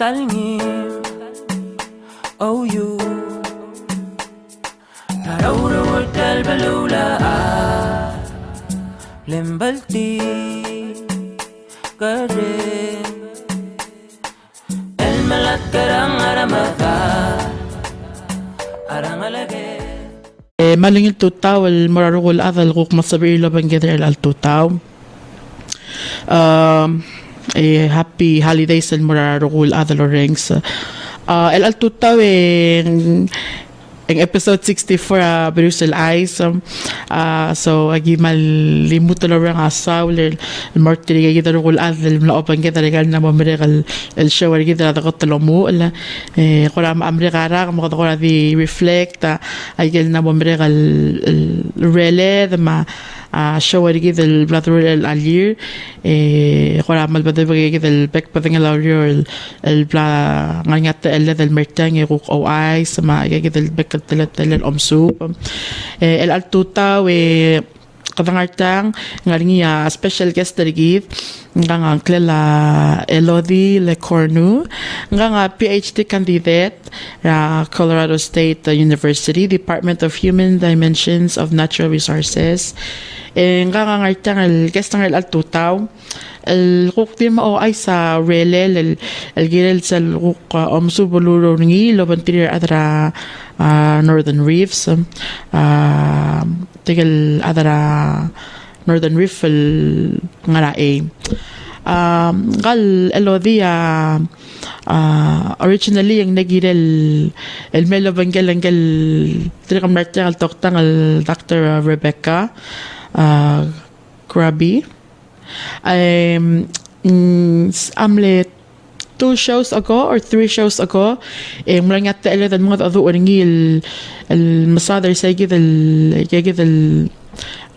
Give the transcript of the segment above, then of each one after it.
talingim. Oh you تدور البلولة لمبلتي قرين الملك كرang aramata arangalage malingil tutaw al mararugol adal kuk masabir laban gather al tutaw. Happy holidays al mararugol adal rings. El al tutaw en episode 64 BERIUS CHAIS so agi malimutan na rin asaw el martiri gagi daro kul adal mlaopan kita regal na mamrek el show gagi daro ko talomo el kula mamrek ara mo ko di reflect agil na mamrek el rele ma show gagi del brother el alir kula mal bade gagi del back pading el alir el bla ngat el del mertang e ruk o ai sama gagi del back el omsup el altuta we kadangartang ngaringi special guest derigit nga Clela ELODIE Le CORNU nga PhD candidate Colorado State University Department of Human Dimensions of Natural Resources nga ngartang el guest ng el altutaw el ruktim o ay sa relel el girel sa ruk omsubuluro ngi lobantir adra Northern Reefs tigil adra Northern Reef el ngarae gal ELODIE originally yung nagirel el melo bangel angel trikam nartang al toktang al Dr. Rebecca Krabi amle 2 shows ago or 3 shows ago mula nga tayo dan mga ado oringi el masadar sa gid el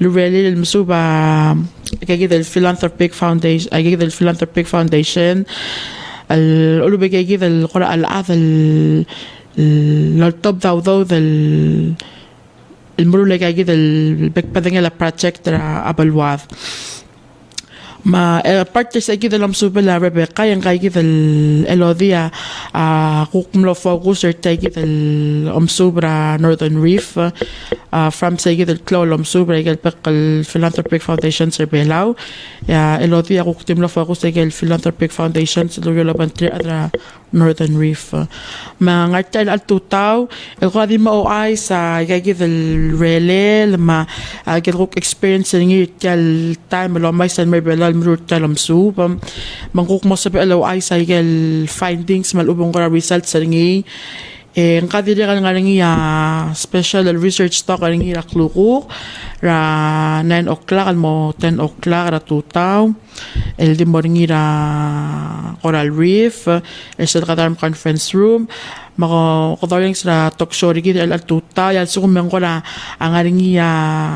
Lureli el musuba gid el philanthropic foundation el ulubi gid el qura al adal el top daw del el murule gid el bekpadeng la project abalwad ma parte sa gid el musubela Rebecca yang gid el ELODIE kukumlo focus or gid el umsubra Northern Reef from sa gid el klol umsubra gid el philanthropic foundation sa belaw ELODIE kukumlo focus sa gid el philanthropic foundation sa luyo labantri adra Northern Reef ma ngartal al tutaw el qadi mo ay sa gid el rele ma gid ruk experience ngi tal time lo may san merbela mrut talam su mangkuk mo sa alo ay sa gid findings malubong ko results ngi ang kadiri kan ngi special research talk ngi rakluko ra 9 o'clock mo 10 o'clock ra tutaw el di morning ra Coral Reef sa kadarm conference room mako kadaling sa talk show gid el tuta yal sum ko na ang aringi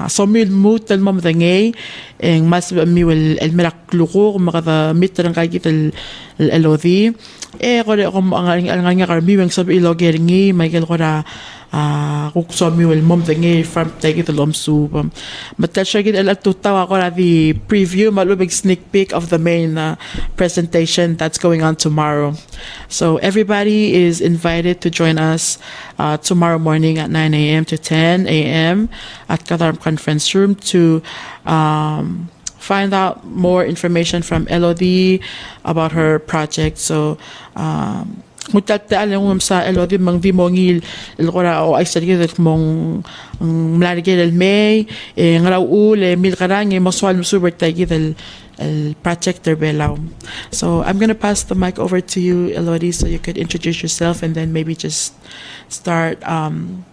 somil mutal mom dangay en mas mi wel el mirakluko makata mitran kay gid el ELODIE ko ang aringi karbi wang sabi ilogeringi Michael ko na kuk somi wel mom dangay from take the lomsu matal siya gid el tuta ko na the preview malubig sneak peek of the main presentation that's going on tomorrow. So everybody is invited to join us tomorrow morning at 9 a.m. to 10 a.m. at Qatar Conference Room to find out more information from ELODIE about her project. So mutat alam sa ELODIE mang di mongil el qora o ay sagid mong mlarigel el may ngraw le mil karang maswal super tagid el project belau. So I'm going to pass the mic over to you ELODIE so you could introduce yourself and then maybe just start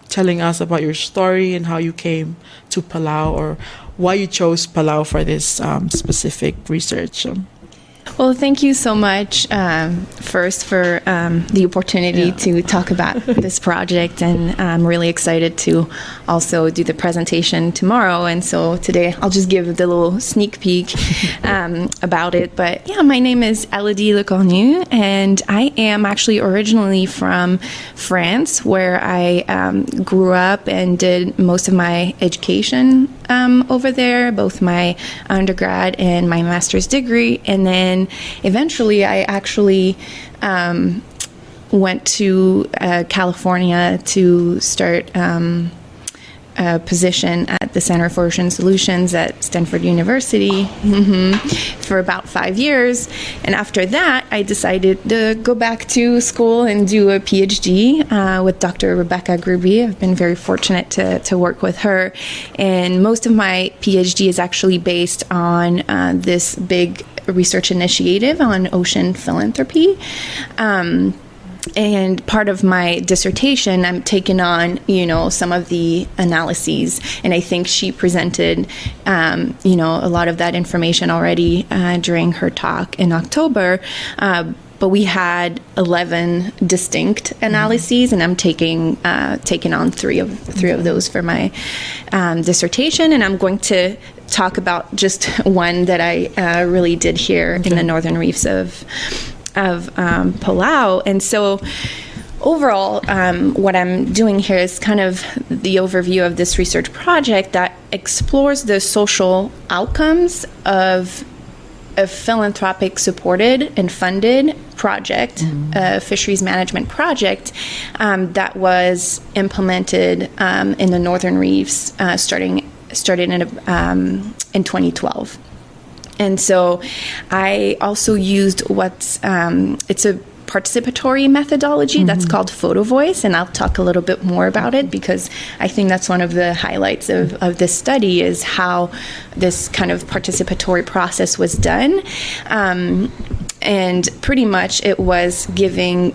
telling us about your story and how you came to Palau or why you chose Palau for this specific research. Well, thank you so much first for the opportunity to talk about this project, and I'm really excited to also do the presentation tomorrow. And so today I'll just give the little sneak peek about it. But yeah, my name is ELODIE Le Cornu, and I am actually originally from France, where I grew up and did most of my education. over there, both my undergrad and my master's degree. And then eventually I actually went to California to start a position at the Center for Ocean Solutions at Stanford University for about 5 years. And after that, I decided to go back to school and do a PhD with Dr. Rebecca Gruby. I've been very fortunate to work with her. And most of my PhD is actually based on this big research initiative on ocean philanthropy. And part of my dissertation, I'm taking on, some of the analyses. And I think she presented, a lot of that information already during her talk in October. But we had 11 distinct analyses, and I'm taking on three of those for my dissertation. And I'm going to talk about just one that I really did here in the northern reefs of Palau. And so overall, what I'm doing here is kind of the overview of this research project that explores the social outcomes of a philanthropic supported and funded project, a fisheries management project that was implemented in the northern reefs started in 2012. And so I also used it's a participatory methodology that's called photo voice, and I'll talk a little bit more about it because I think that's one of the highlights of this study is how this kind of participatory process was done. And pretty much it was giving,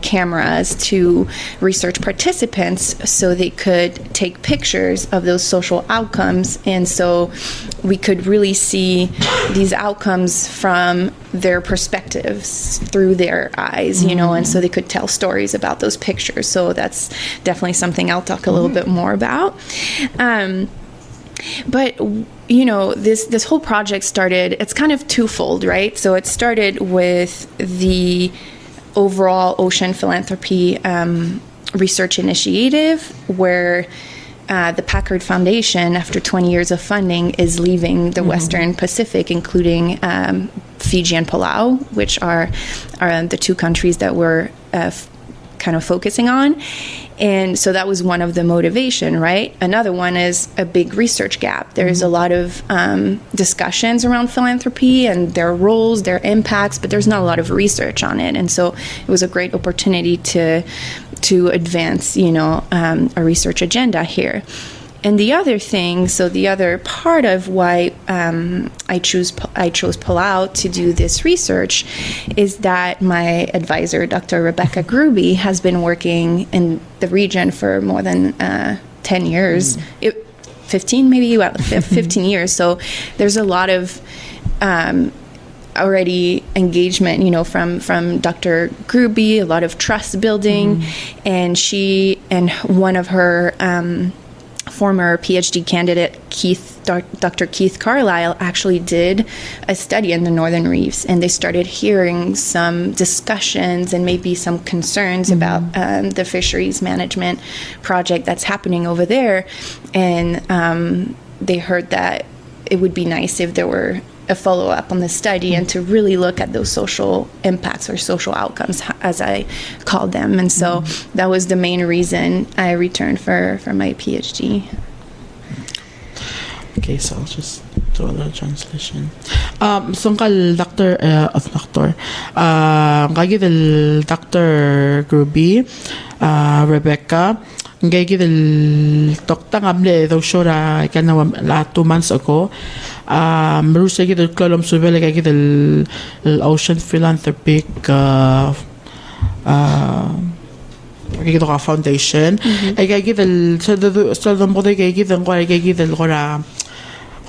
cameras to research participants so they could take pictures of those social outcomes. And so we could really see these outcomes from their perspectives through their eyes, and so they could tell stories about those pictures. So that's definitely something I'll talk a little bit more about. But this whole project started, it's kind of twofold, right? So it started with the overall ocean philanthropy research initiative where the Packard Foundation, after 20 years of funding, is leaving the Western Pacific, including Fiji and Palau, which are the two countries that we're kind of focusing on. And so that was one of the motivation, right? Another one is a big research gap. There's a lot of discussions around philanthropy and their roles, their impacts, but there's not a lot of research on it. And so it was a great opportunity to advance, a research agenda here. And the other thing, so the other part of why I chose Palau to do this research is that my advisor, Dr. Rebecca Gruby, has been working in the region for more than 10 years, 15 years. So there's a lot of already engagement, from Dr. Gruby, a lot of trust building, and she and one of her former PhD candidate, Dr. Keith Carlisle, actually did a study in the northern reefs, and they started hearing some discussions and maybe some concerns about the fisheries management project that's happening over there. And they heard that it would be nice if there were a follow-up on the study and to really look at those social impacts or social outcomes, as I called them. And so that was the main reason I returned for my PhD. Okay, so I'll just do a little translation. Sungkal Dr. Dr. Gruby, Rebecca, Ngaygi Dr. Gamle, though Shora, I 2 months ago. Marusa gid kolom subele gid ocean philanthropic gid foundation. I gid so mode gid ngora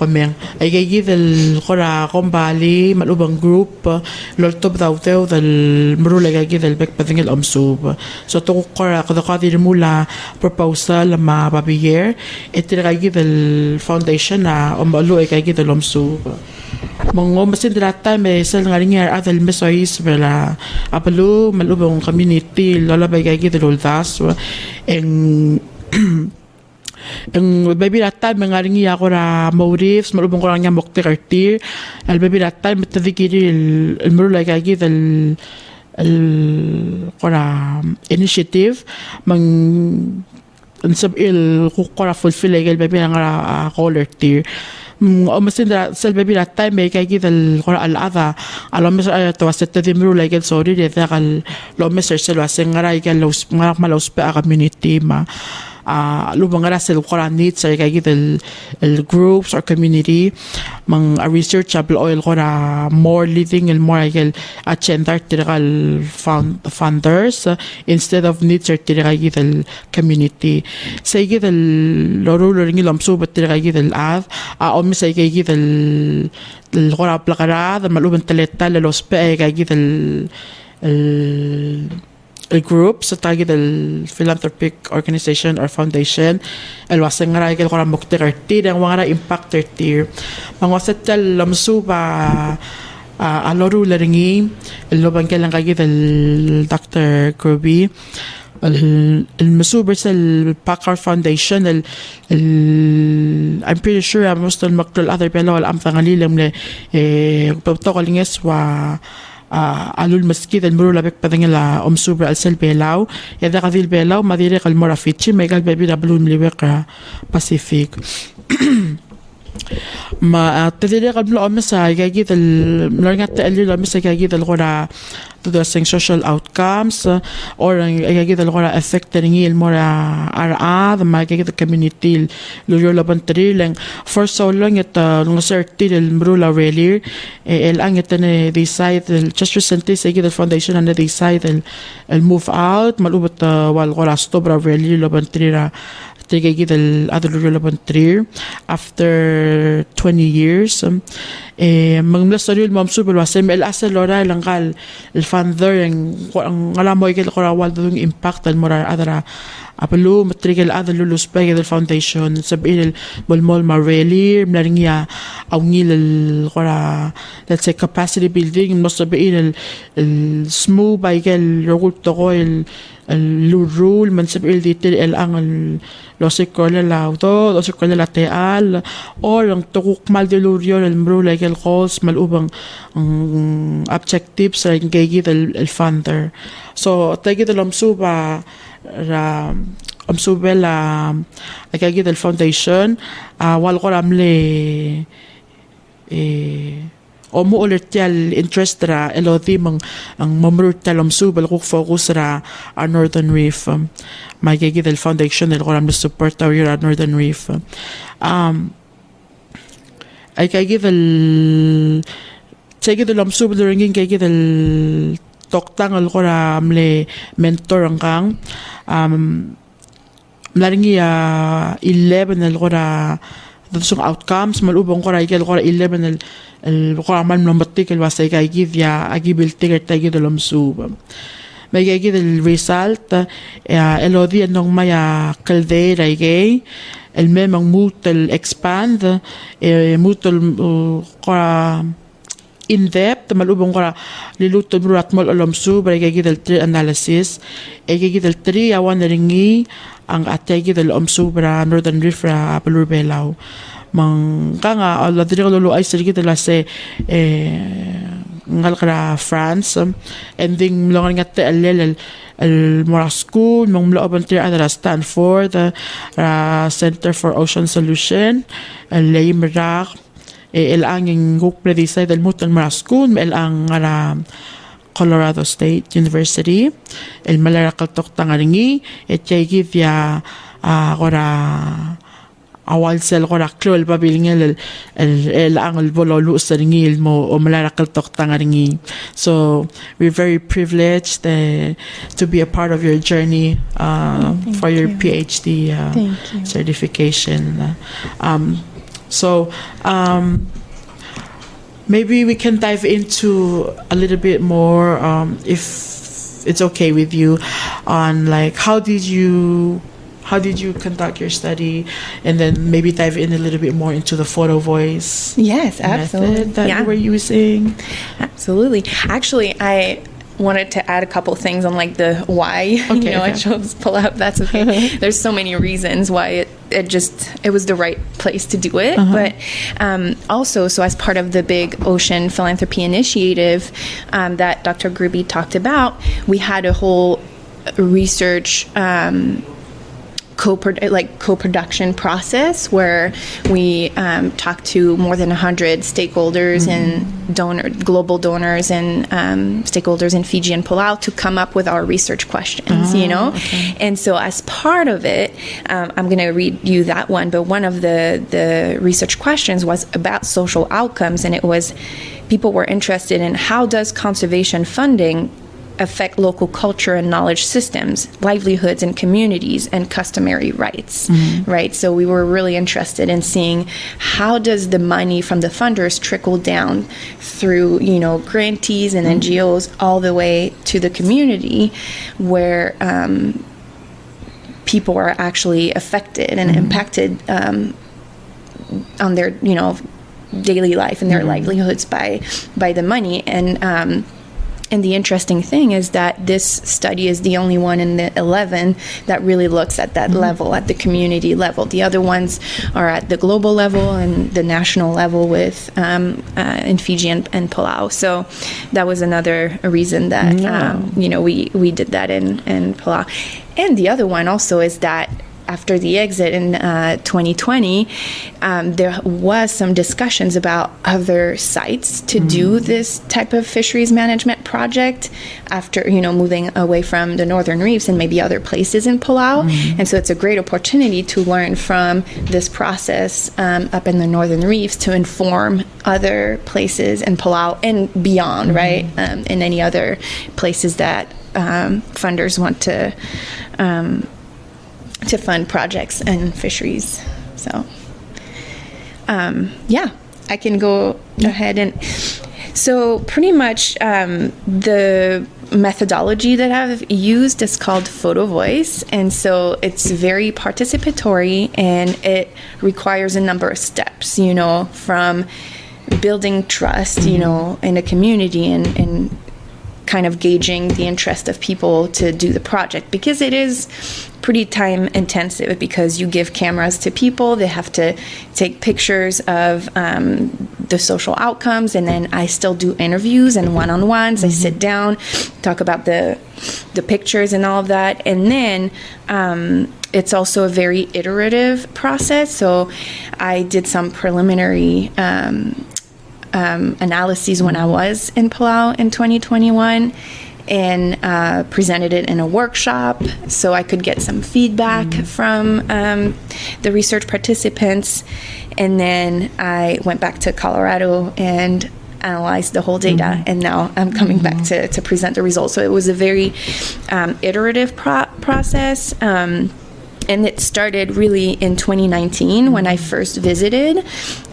Komeng. I gid ngora Kombali malubang group loltob daw del mrule gid bek pathing omsub. So to kora kadakadi mula proposal ma babiyer itira gid foundation na ombalu gid omsub. Mongo masin dilata me sel ngalingar adal mesois bela apalu malubang community lola bay gid loldas en ang baby rata mengaringi ako ra motives malubong ko lang niya mokte kartir al baby rata metadikiri el murulay kagi el kora initiative mang unsab il kukora fulfill el baby nga color tier ومثلا سلبي بلا تايم بيكا كده القرآن الأذى على مصر توسط تدمروا لك الصوري لذا لو مصر سلوا سنغرا يكال لو ما لو سبقا community ما لو بنغرا سل القرآن نيت سيكا كده ال groups or community من research able oil قرا more living and more يكال agenda تلقى founders instead of needs تلقى كده ال community سيكا كده لو رولرني لمسوبة تلقى كده الأذ أو مثلا كي كده الغراب الغراض المقلوب انتلتا لو سبقا كي كده الجروبس تاع كده الفيلانثروبيك organization or foundation الواسن غرا كده الغراب مكتر تير وغرا impact تير مغوسة المسوبة ألورو لرنجي اللي بنكلم كده الدكتور كروبي المسؤول الباكر فاونديشن I'm pretty sure most المقتل other بيلو الأمثال لهم بتوقع لنجس و على المسجد المرولة بك بدنا لا أمسوبر السل بيلاو إذا غادي البيلاو ما ديريق المرافيتشي ما يقال بيبي دبلون مليوقع باسيفيك ما تدري قبل أمسا يجي المرجع تقليل أمسا يجي الغرا addressing social outcomes or يجي الغرا affecting المرا أرعاد ما يجي community لوجولا بنتري لين for so long نصرتي المرولا ريلير الآن يتني decide just recently يجي foundation and decide move out ملوبة والغرا استبرا ريلير لبنتري تيجي الأذر relevant after 20 years مغملسري الممسوب الواسم الأصل لورا لنقال الفاندر غلا ما يجي القرا والدون impact المرا أذرا أبلو متريجي الأذر لولوس باجي الفاونديشن سبيل المول ماريلي ملارنيا أو نيل القرا let's say capacity building مصبئين السمو بايجي الرجل تقول الرول من سبيل دي تل الأن los écoles laudo los écoles lateral or ang tukuk mal de lurio el mru like el goals mal ubang objectives sa engage el funder so tagi de lomsuba ra amsubela agagi del foundation wal qoramle o mo ulit el interest ra elodie ang mamrut talomsub el focus ra our Northern Reef may gigi del foundation el qoram support our Northern Reef ay gigi del tegi del lomsub el ringing gigi del toktang el qoram le mentor ang kang mlaringi 11 el qora dsong outcomes malubong qora ikel qora 11 el qora mal nombatik el wasay kay givya agibil tiger tagi dolom sub may gigi del result elodie nong maya caldera igay el memang mutal expand mutal qora in depth malubong qora liluto murat mol olom sub ay gigi del tree analysis ay gigi del tree awan ringi ang ategi del omsubra Northern Reef ra Palurbelaw mang kanga ala diri lolo ay sirgi de la se ngal kra France ending long nga te el mora school mong mlo open tier at Stanford Center for Ocean Solution el Limrak el anging guk predisay del mutan mora school el ang Colorado State University el malarakal toktangaringi et yagi via agora awal sel agora klo el babilingel el angel bololu saringi el mo o malarakal toktangaringi so we're very privileged to be a part of your journey for your PhD certification so maybe we can dive into a little bit more, if it's okay with you, on like how did you conduct your study, and then maybe dive in a little bit more into the photo voice yes, absolutely. method that you were using. Absolutely. Actually, wanted to add a couple things on like the why. Okay, I okay. chose pull out. That's okay. There's so many reasons why it was the right place to do it. But also, so as part of the big ocean philanthropy initiative that Dr. Gruby talked about, we had a whole research co-production process where we talked to more than 100 stakeholders and global donors and stakeholders in Fiji and Palau to come up with our research questions, Okay. And so as part of it, I'm going to read you that one, but one of the research questions was about social outcomes, and it was people were interested in how does conservation funding affect local culture and knowledge systems, livelihoods and communities, and customary rights, right? So we were really interested in seeing how does the money from the funders trickle down through, grantees and NGOs all the way to the community where people are actually affected and impacted on their, daily life and their livelihoods by the money. And the interesting thing is that this study is the only one in the 11 that really looks at that level, at the community level. The other ones are at the global level and the national level with in Fiji and Palau. So that was another reason that we did that in Palau. And the other one also is that after the exit in 2020, there was some discussions about other sites to do this type of fisheries management project after, moving away from the Northern Reefs and maybe other places in Palau. And so it's a great opportunity to learn from this process up in the Northern Reefs to inform other places in Palau and beyond, right? And any other places that funders want to fund projects and fisheries. So, I can go ahead. And so pretty much the methodology that I've used is called Photo Voice. And so it's very participatory and it requires a number of steps, from building trust, in a community and kind of gauging the interest of people to do the project, because it is pretty time intensive, because you give cameras to people, they have to take pictures of the social outcomes, and then I still do interviews and one-on-ones. I sit down, talk about the pictures and all of that, and then it's also a very iterative process. So I did some preliminary analyses when I was in Palau in 2021 and presented it in a workshop so I could get some feedback from the research participants. And then I went back to Colorado and analyzed the whole data, and now I'm coming back to present the results. So it was a very iterative process. And it started really in 2019 when I first visited,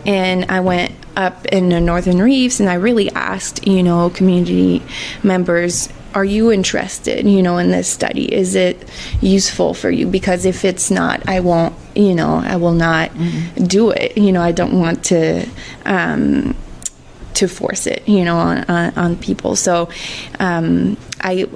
and I went up in the Northern Reefs and I really asked, community members, are you interested, in this study? Is it useful for you? Because if it's not, I won't, I will not do it. I don't want to force it, on people. So I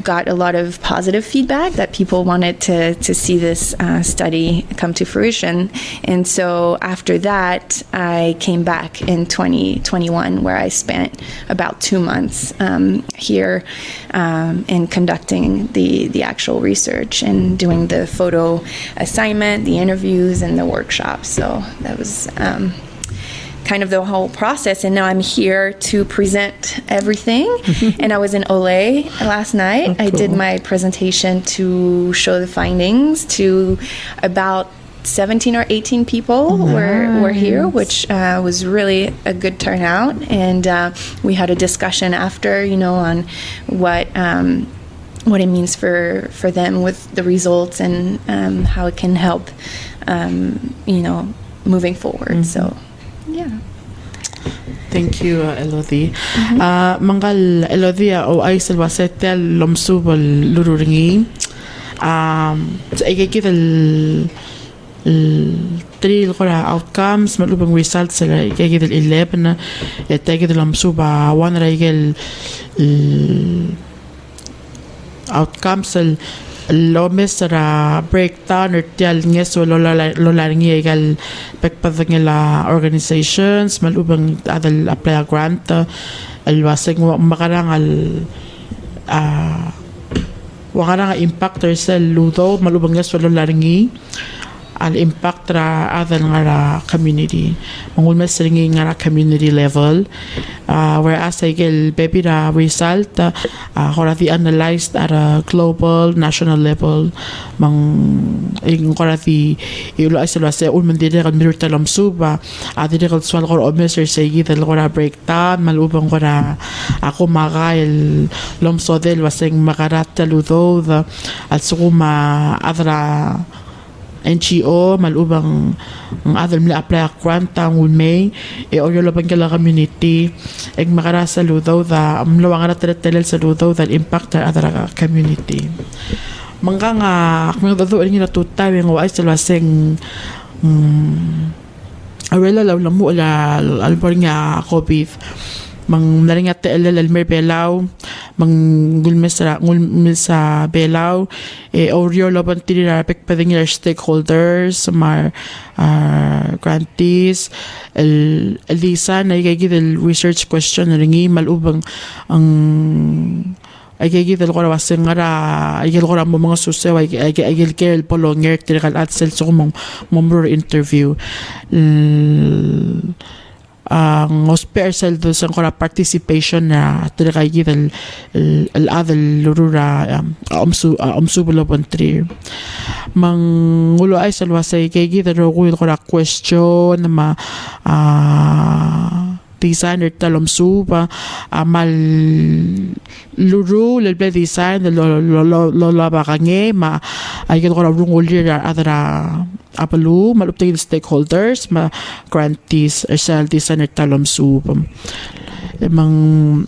got a lot of positive feedback that people wanted to see this study come to fruition. And so after that, I came back in 2021, where I spent about 2 months here in conducting the actual research and doing the photo assignment, the interviews, and the workshops. So that was kind of the whole process, and now I'm here to present everything. And I was in Ole last night. I did my presentation to show the findings to about 17 or 18 people were here, which was really a good turnout. And we had a discussion after, on what it means for them with the results and how it can help, moving forward. So. Yeah. Thank you, Elodie. Mangal Elodie o ay salwasete lomsubol lururingi. So ikikita three outcomes malubang results sila ikikita 11 ikikita lomsuba one raigel outcomes lomes ra breakdown or tial nges lo laringi gal pekpadang la organizations malubang adal apply grant alwaseng makarang wakarang impactor sa ludo malubang nges lo laringi al impact ra adal nga community mangulmas ringi nga community level whereas igel baby ra result already analyzed at a global national level mang ing already ilo ay sila sa ulman dire kan mirror talam suba dire kan swal ko omeser sa gidal ko ra breakdown malubang ko ra ako makail lomso del waseng makarat taludo at sukuma adra NGO malubang ang other mila apply grant tangul may oyo labang kala community eg makarasa ludaw da amlawang ara telel sa ludaw that impact our other community mangga nga kung dado ring na tutaw ng wais laseng awela law lamu ala albor nga covid mang naringat telel almer belaw mang gulmesa belaw oryo laban tinira pekpading stakeholders mar grantees el lisa na igigid el research question ringi malubang ang ay gigidal ko waseng ngara ay gil ko mo mga susew ay gil kel polonger tirikal at sel so mong interview ang spare cell sa kora participation na tirikay gidal el adal lurura umsubulobon 3 mangulo ay salwasay kay gidal ko question na designer talom suba amal luru lelbe design lo bakange ma ay ko rungol dira adra apalu maluptay stakeholders ma grantees sel designer talom suba mang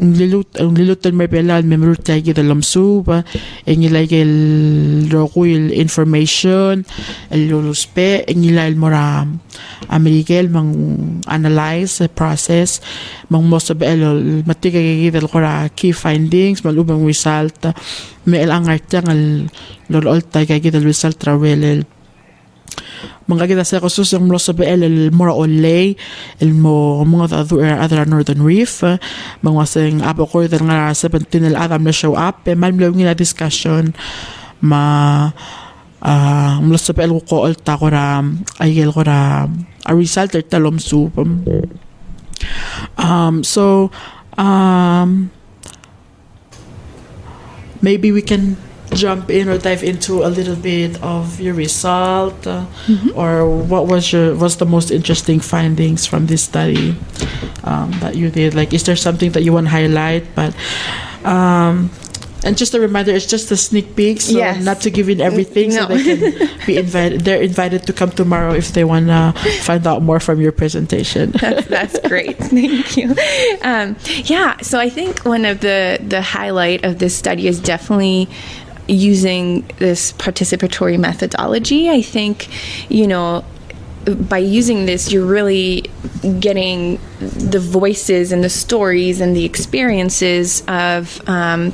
lilutan may pelal member tayo dalam suba ingilay el rokuil information el luluspe ingilay mora amerikel mang analyze process mang most of el matigay dal kora key findings malubang result may ang artang el lolol tayo dal result trawel mga kita sa kasus yung los sa el mora olay el mo mga other northern reef mga sing abakor dal nga 17 el adam na show up malmlaw nga discussion los sa el ko alta ko ra ayel ko ra a result talom soup maybe we can jump in or dive into a little bit of your result or what's the most interesting findings from this study that you did, like is there something that you want to highlight but and just a reminder, it's just a sneak peek, so yes. Not to give in everything, so they can be invited. They're invited to come tomorrow if they want to find out more from your presentation. That's great. Thank you. Yeah, so I think one of the highlight of this study is definitely using this participatory methodology. I think, by using this, you're really getting the voices and the stories and the experiences of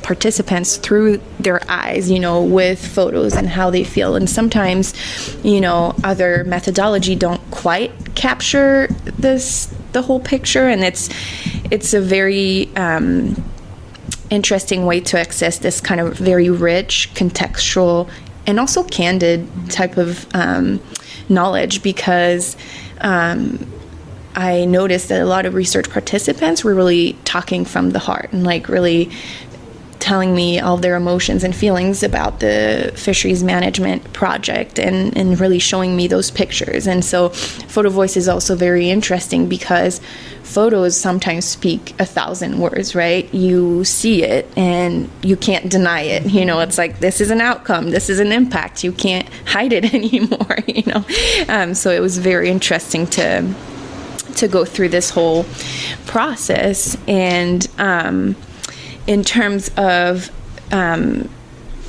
participants through their eyes, with photos and how they feel. And sometimes, other methodology don't quite capture the whole picture, and it's a very interesting way to access this kind of very rich, contextual, and also candid type of knowledge, because I noticed that a lot of research participants were really talking from the heart and really telling me all their emotions and feelings about the fisheries management project and really showing me those pictures. And so photo voice is also very interesting because photos sometimes speak 1,000 words, right? You see it and you can't deny it. It's like, this is an outcome, this is an impact. You can't hide it anymore, So it was very interesting to go through this whole process. And in terms of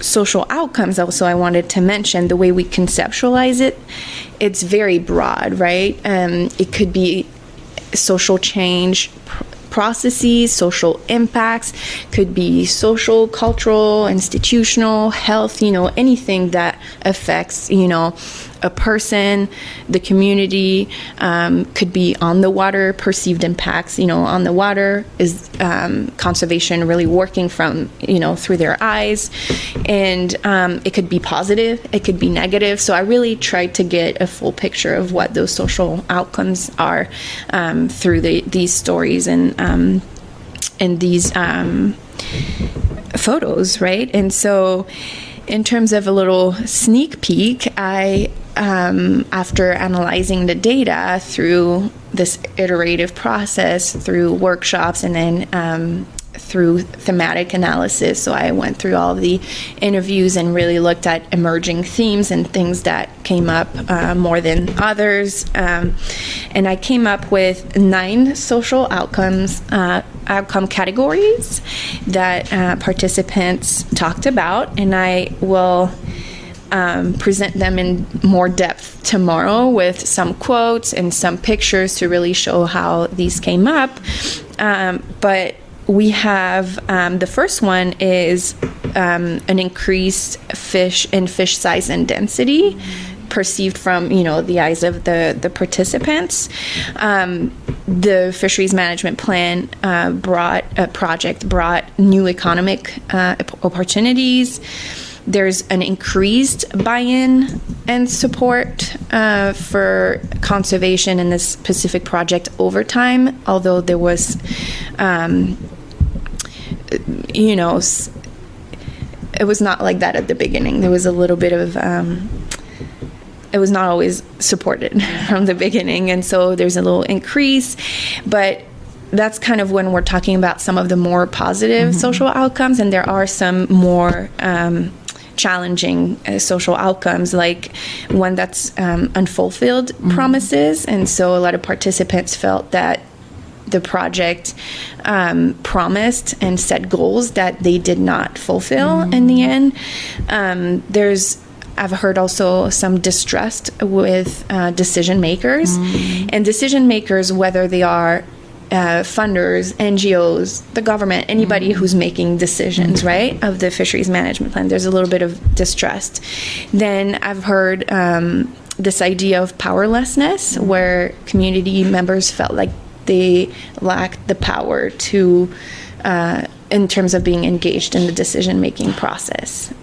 social outcomes, also, I wanted to mention the way we conceptualize it. It's very broad, right? It could be social change, processes, social impacts, could be social, cultural, institutional, health, anything that affects, a person, the community, could be on the water, perceived impacts, on the water. Is conservation really working from, through their eyes? And it could be positive, it could be negative. So I really tried to get a full picture of what those social outcomes are through these stories and these photos, right? And so in terms of a little sneak peek, I after analyzing the data through this iterative process, through workshops, and then through thematic analysis. So I went through all of the interviews and really looked at emerging themes and things that came up more than others. And I came up with 9 social outcome categories that participants talked about, and I will present them in more depth tomorrow with some quotes and some pictures to really show how these came up. But we have the first one is an increased fish size and density perceived from the eyes of the participants. The fisheries management plan brought new economic opportunities. There's an increased buy-in and support for conservation in this specific project over time, although there was, it was not like that at the beginning. There was a little bit of, it was not always supported from the beginning, and so there's a little increase, but that's kind of when we're talking about some of the more positive social outcomes, and there are some more challenging social outcomes, like one that's unfulfilled promises. And so a lot of participants felt that the project promised and set goals that they did not fulfill in the end. I've heard also some distrust with decision makers, and decision makers, whether they are funders, NGOs, the government, anybody who's making decisions, right, of the fisheries management plan. There's a little bit of distrust. Then I've heard this idea of powerlessness, where community members felt like they lacked the power to, in terms of being engaged in the decision-making process.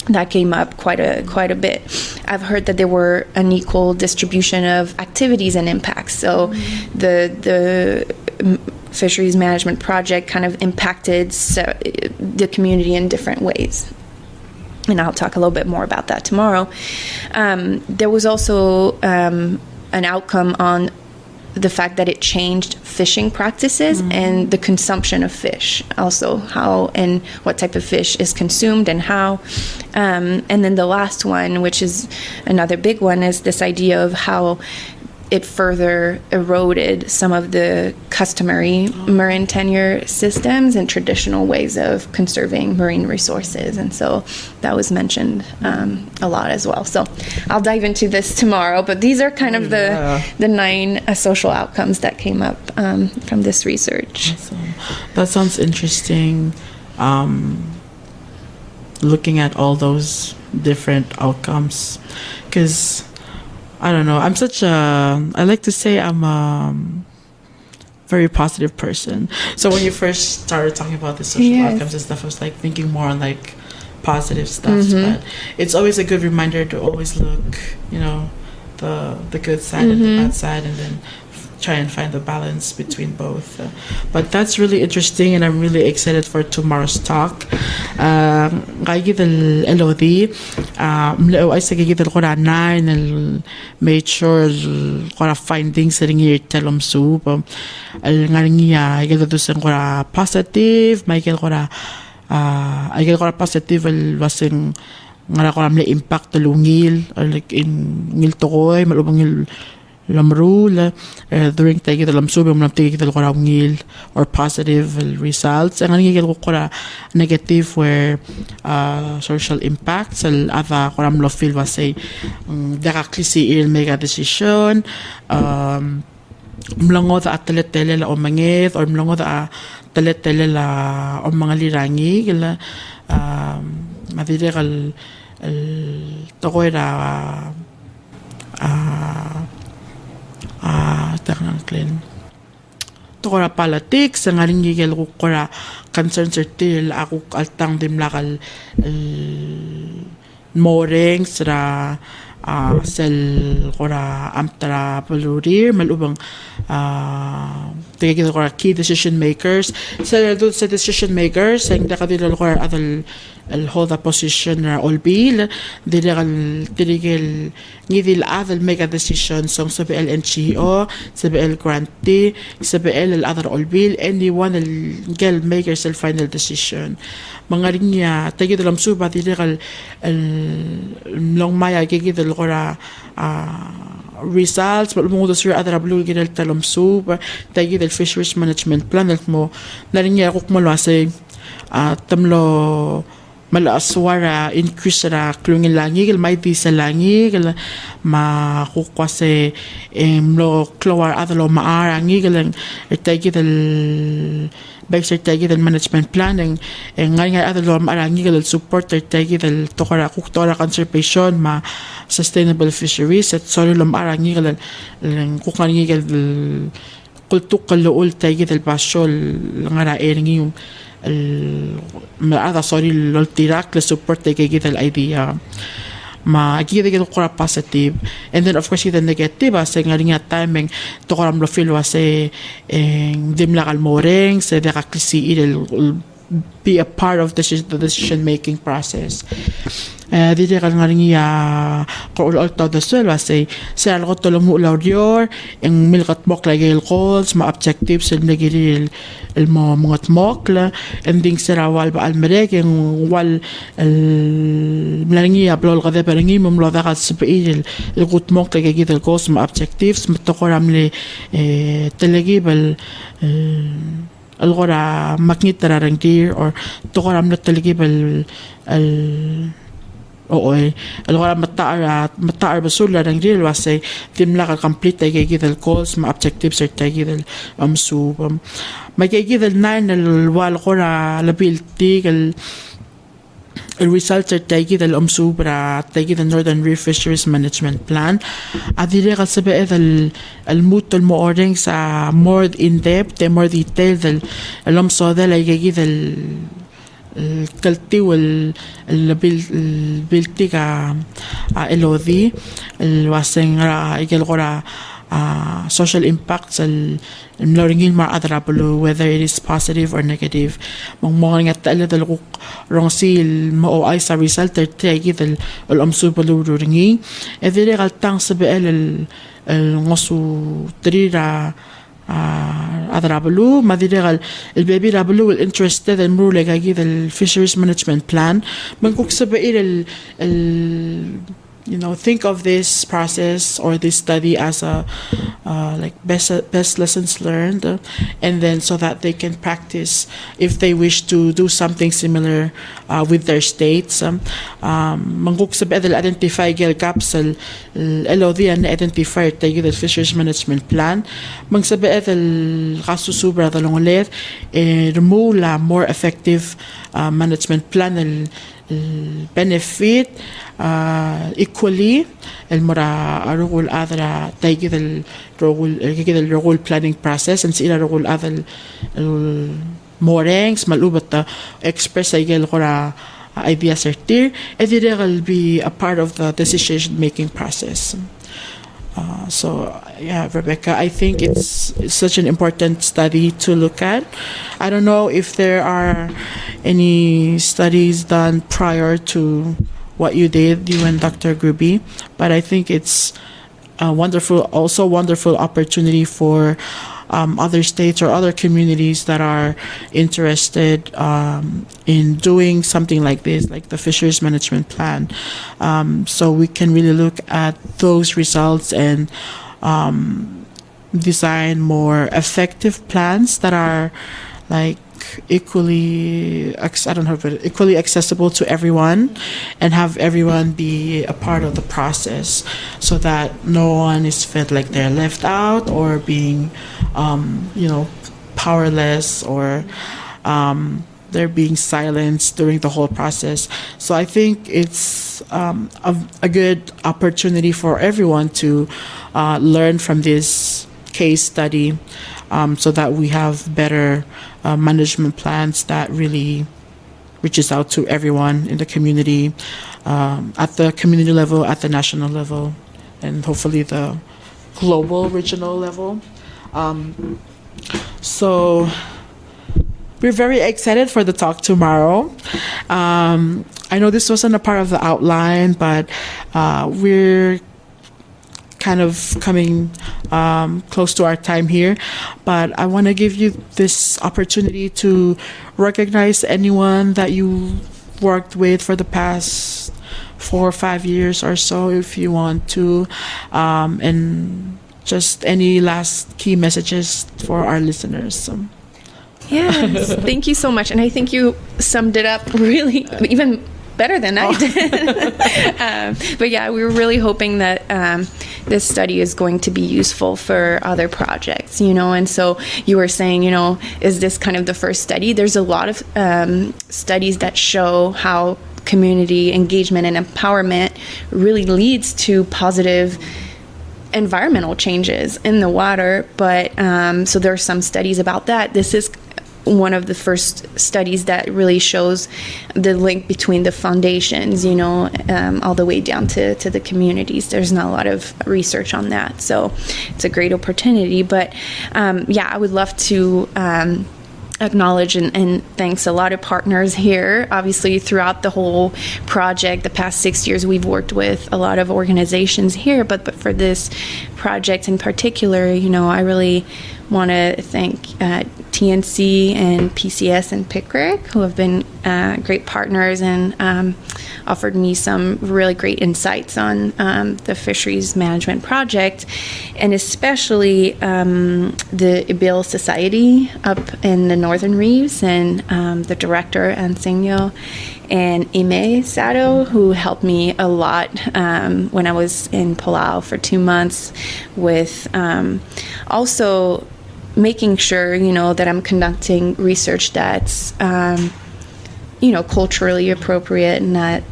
That came up quite a bit. I've heard that there were unequal distribution of activities and impacts. So the fisheries management project kind of impacted the community in different ways. And I'll talk a little bit more about that tomorrow. There was also an outcome on the fact that it changed fishing practices and the consumption of fish, also how and what type of fish is consumed and how. And then the last one, which is another big one, is this idea of how it further eroded some of the customary marine tenure systems and traditional ways of conserving marine resources. And so that was mentioned a lot as well. So I'll dive into this tomorrow, but these are kind of the 9 social outcomes that came up from this research. Awesome. That sounds interesting. Looking at all those different outcomes, because I don't know, I like to say I'm a very positive person. So when you first started talking about the social outcomes and stuff, I was like thinking more on like positive stuff. But it's always a good reminder to always look, the good side and the bad side, and then try and find the balance between both. But that's really interesting, and I'm really excited for tomorrow's talk. قايد الإلودي ملقوا أيسا قايد القرى 9 made sure القرى findings اللي يتلهم سوب الغنية قايد دوسن قرى positive ما قايد قرى positive الواسن ngara ko amle impact lungil like in ngil tokoy malubang lamrul during tayo lamsub mo namtigi kita ko ngil or positive results ang ngil ko negative where social impacts al ava ko am lo feel was say directly see il mega decision mlango da atletele la o mangeth or mlango da atletele la o mga lirangi gila madire gal tokoira tangang clean tokora politics ang aring gigel ko kora concern certil ako altang dimlakal moreng sra sel kora amtra pelurir malubang tigil kora key decision makers sa decision makers ang dakadil kora adal hold a position na olbil dilegal tigil ngidil adal make a decision som sa NGO sa grantee sa other olbil anyone gel makers el final decision mga rinya tigil lam suba dilegal long maya gigil kora results but mo sir adra blue gidel talom soup tagi del fisheries management plan mo narinya ko malwase tamlo malaswara increase ra klungin langi gel may di sa langi gel ma kukwase lo klowar adlo maarangi gel tagi del basic tagi del management plan ng ngay adlo maarangi gel support tagi del tokara kuktora conservation ma sustainable fisheries at sorry lo maarangi gel kukani gel kultuk kalul tagi del pasol ngara eringi yung هذا صار الالتراك لسبورت كده الايديا ما كده كده قرا positive and then of course the negative as ngaring timing to koram lo feel was dimla kal moreng se de kaklisi be a part of the decision making process dito kal ngaring ko ulta da suelo say sa algo to mo laurior ang milkat mok lagi el goals ma objectives el negiril el mo mga mokla ending sarawal ba almerek ang wal el mlangi ablol kada perengi mo lo da kasipil el gut mok lagi el goals ma objectives matokoram le telegibel الغرا ماكنيت ترارنجير or تقرأ من التلقيب الغرا متعر بسول لرنجير واسي تملك complete تيجي ذا الكولز ما objectives تيجي ذا الأمسوب ما تيجي ذا الناين الغرا لبيلتي الريسالت تيجي ذا الأمسوب را تيجي ذا Northern Reef Fisheries Management Plan أديري قد سبق ذا الموت المؤرنج سا more in depth more detail ذا الأمسو ذا ليجي ذا الكلتي والبيلتي كا إلودي الواسين را يجي الغرا social impacts الملورينجين مع أدرابلو whether it is positive or negative مong nga tala dal rong sil mo ay sa result tagi dal الأمسو بلورينجي إذا غلطان سبقال الغصو تريرا أدرابلو ما ديرال البيبي رابلو الانترستد المرو لقاقي الفيشريز مانجمنت بلان منكوك سبقال you know, think of this process or this study as a like best lessons learned, and then so that they can practice if they wish to do something similar with their states. Mangkuk sa bedel identify gel gaps ELODIE and identify tayo the fisheries management plan. Mang sa bedel kasusubra dalong ulit remove la more effective management plan benefit equally المرا رغول هذا تيجي الرغول planning process and سيلا رغول هذا المورنgs ملوبة express أيجي الغرا idea certir إذا will be a part of the decision making process. So yeah, Rebecca, I think it's such an important study to look at. I don't know if there are any studies done prior to what you did, you and Dr. Gruby, but I think it's a wonderful opportunity for other states or other communities that are interested in doing something like this, like the fisheries management plan. So we can really look at those results and design more effective plans that are like equally equally accessible to everyone, and have everyone be a part of the process, so that no one is felt like they're left out or being powerless, or they're being silenced during the whole process. So I think it's a good opportunity for everyone to learn from this case study, so that we have better management plans that really reaches out to everyone in the community, at the community level, at the national level, and hopefully the global regional level. So we're very excited for the talk tomorrow. I know this wasn't a part of the outline, but we're kind of coming close to our time here. But I want to give you this opportunity to recognize anyone that you worked with for the past 4 or 5 years or so, if you want to, and just any last key messages for our listeners. Yes, thank you so much. And I think you summed it up really even better than I did. But yeah, we were really hoping that this study is going to be useful for other projects, and so you were saying, is this kind of the first study? There's a lot of studies that show how community engagement and empowerment really leads to positive environmental changes in the water. But so there are some studies about that. This is one of the first studies that really shows the link between the foundations, all the way down to the communities. There's not a lot of research on that, so it's a great opportunity. But I would love to acknowledge and thanks a lot of partners here. Obviously, throughout the whole project, the past 6 years, we've worked with a lot of organizations here, but for this project in particular, I really want to thank TNC and PCS and Pickrick, who have been great partners and offered me some really great insights on the fisheries management project, and especially the IBIL Society up in the Northern Reefs, and the director, Ansenio, and Ime Sato, who helped me a lot when I was in Palau for 2 months with also making sure, that I'm conducting research that's, culturally appropriate, and that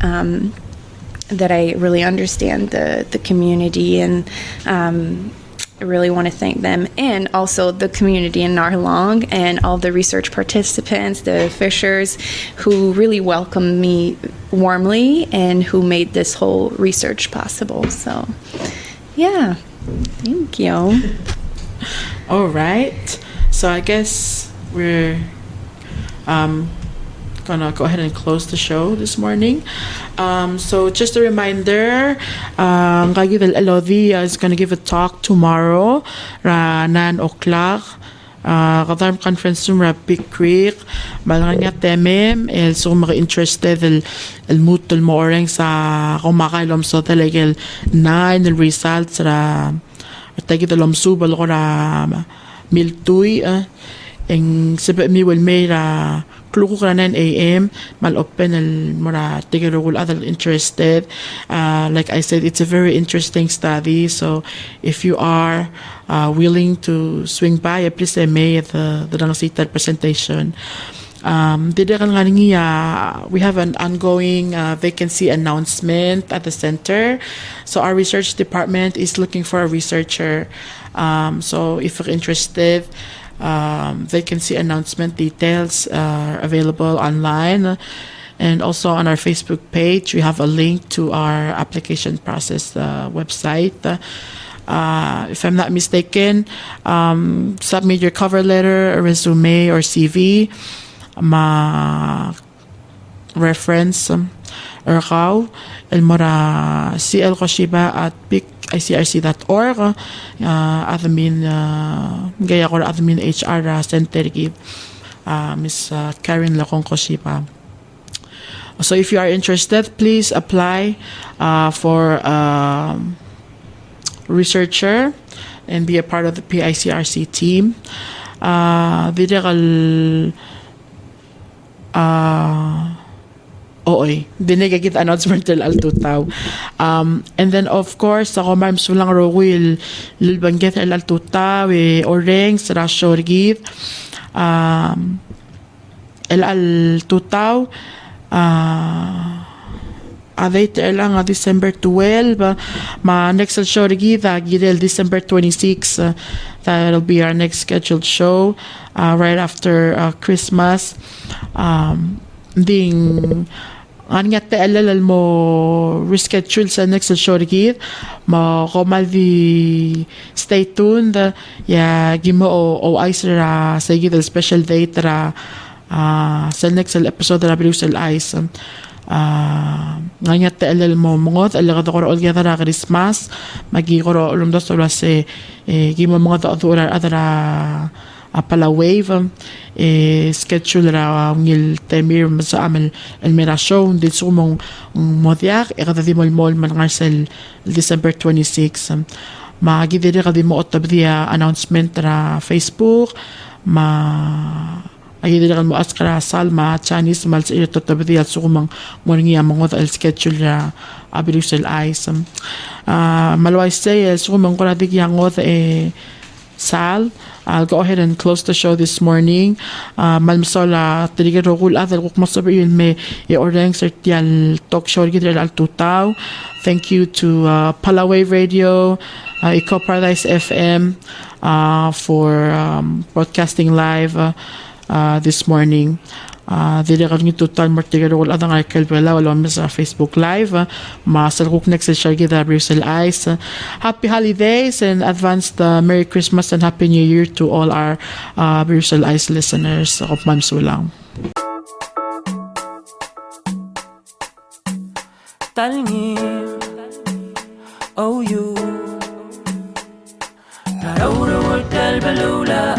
I really understand the community, and I really want to thank them, and also the community in Narlong and all the research participants, the fishers, who really welcomed me warmly and who made this whole research possible. So, yeah, thank you. All right. So I guess we're gonna go ahead and close the show this morning. So just a reminder, Elodie is gonna give a talk tomorrow, 9 o'clock. Qatar conference room Big Creek. Malangya temem el so mga interested el mutul morning sa kumakalom so talaga 9 el results ra tagi dalom subal ko na miltuy en sebe mi wel may ra kluko ka 9 a.m. mal open el mura tigirugul other interested. Like I said, it's a very interesting study, so if you are willing to swing by, please may at the seated presentation. We have an ongoing vacancy announcement at the center. So our research department is looking for a researcher. So if you're interested, vacancy announcement details are available online. And also on our Facebook page, we have a link to our application process website. If I'm not mistaken, submit your cover letter, a resume, or CV. Reference Erkaw Elmora CL Koshiba at picicrc.org. Admin Gaya ko admin HR Center give Miss Karen Lacong Koshiba. So if you are interested, please apply for researcher and be a part of the PICRC team. Oy, dinig agit announcement del altutaw. And then of course, ako ma'am sulang rowil lilbanggit el altutaw oreng sara shorgit. El altutaw adait lang December 12 ma next shorgit gidel December 26 that'll be our next scheduled show right after Christmas. Ding nga tealal mo reschedule sa next shorgit mo komal di stay tuned ya gimo o ice ra sa gid special date ra sa next episode ra BERIUS ice nga tealal mo mongot alaga ko ol gyud ra Christmas magi ko ulum dos oras gimo mga adura adara pala wave schedule ra ngil temir sa amal el mera show din sumong modyak kada di mol man ngarsel December 26 magidiri kada mo otob dia announcement ra Facebook agidiri kan mo askara salma Chinese mal sa ito otob dia sumong morngia mga el schedule ra BERIUS ice malway say sumong ko radik yangot Sal, I'll go ahead and close the show this morning. Malmsola, tiligay rogul adal kuk masabi yun may ordering certial talk show gider al tutaw. Thank you to Palaway Radio, Eco Paradise FM for broadcasting live this morning. Dili ka ngi total martiga rogul adang arkel wala sa Facebook Live. Masalkuk next share gida BERIUS ice. Happy holidays and advanced Merry Christmas and Happy New Year to all our BERIUS ice listeners. Ako ma'am sulang. Talingin oh you Narawra wartal balula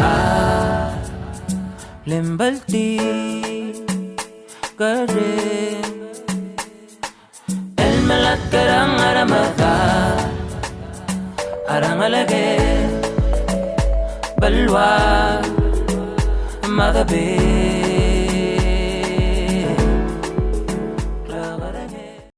Limbalti Karin El malat karang aramata Arang alage Balwa Magabi